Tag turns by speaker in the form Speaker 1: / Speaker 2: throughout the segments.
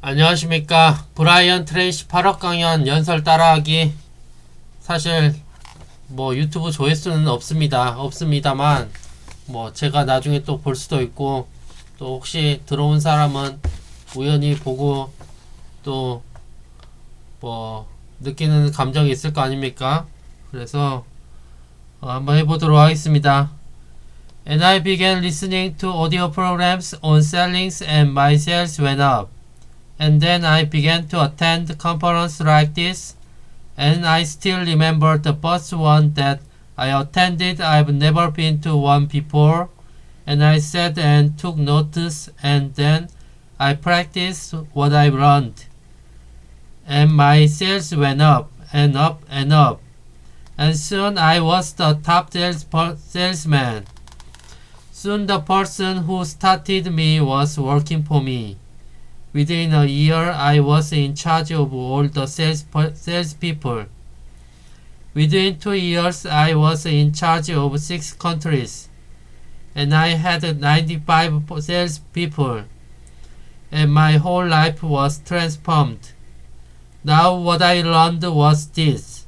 Speaker 1: 안녕하십니까. 브라이언 트레이시 8억 강연 연설 따라하기. 사실 뭐 유튜브 조회수는 없습니다만 뭐 제가 나중에 또 볼 수도 있고, 또 혹시 들어온 사람은 우연히 보고 또 뭐 느끼는 감정이 있을 거 아닙니까? 그래서 한번 해보도록 하겠습니다. And I began listening to audio programs on sellings and my sales went up. And then I began to attend conferences like this, and I still remember the first one that I attended. I've never been to one before, and I sat and took notes, and then I practiced what I learned. And my sales went up and up and up, and soon I was the top salesman. Soon the person who started me was working for me. Within a year, I was in charge of all the salespeople. Within 2 years, I was in charge of 6 countries, and I had 95 salespeople, and my whole life was transformed. Now what I learned was this.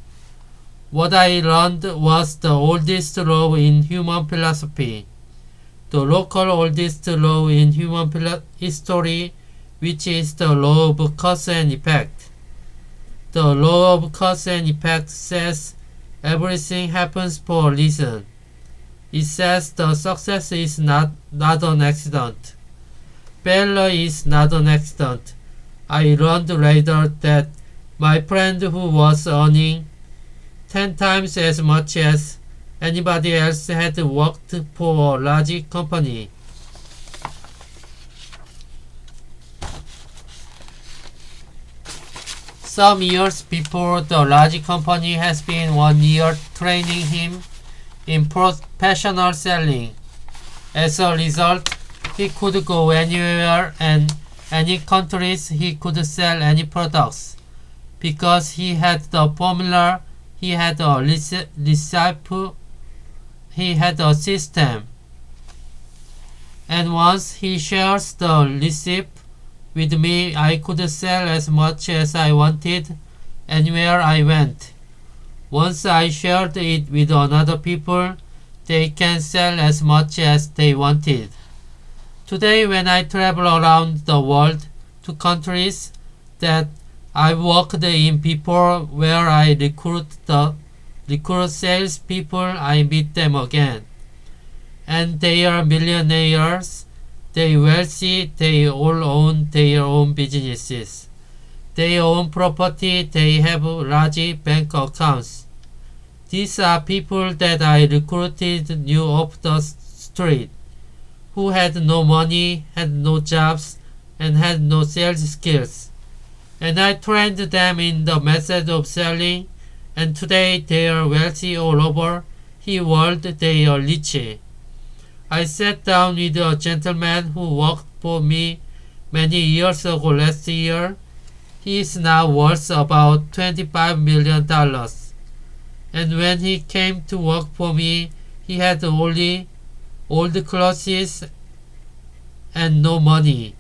Speaker 1: What I learned was the oldest law in human philosophy, the local oldest law in human history, which is the law of cause and effect. The law of cause and effect says everything happens for a reason. It says the success is not an accident. Failure is not an accident. I learned later that my friend who was earning 10 times as much as anybody else had worked for a large company. Some years before, the large company has been 1 year training him in professional selling. As a result, he could go anywhere and any countries. He could sell any products because he had the formula, he had a recipe, he had a system. And once he shares the recipe with me, I could sell as much as I wanted anywhere I went. Once I shared it with other people, they can sell as much as they wanted. Today, when I travel around the world to countries that I worked in before, where I recruit sales people, I meet them again. And they are millionaires. They wealthy, they all own their own businesses. They own property, they have large bank accounts. These are people that I recruited new off the street, who had no money, had no jobs, and had no sales skills. And I trained them in the method of selling, and today they are wealthy all over the world, they are rich. I sat down with a gentleman who worked for me many years ago last year. He is now worth about $25 million. And when he came to work for me, he had only old clothes and no money.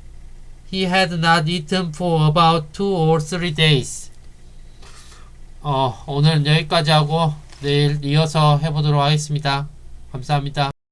Speaker 1: He had not eaten for about 2 or 3 days. 오늘은 여기까지 하고 내일 이어서 해보도록 하겠습니다. 감사합니다.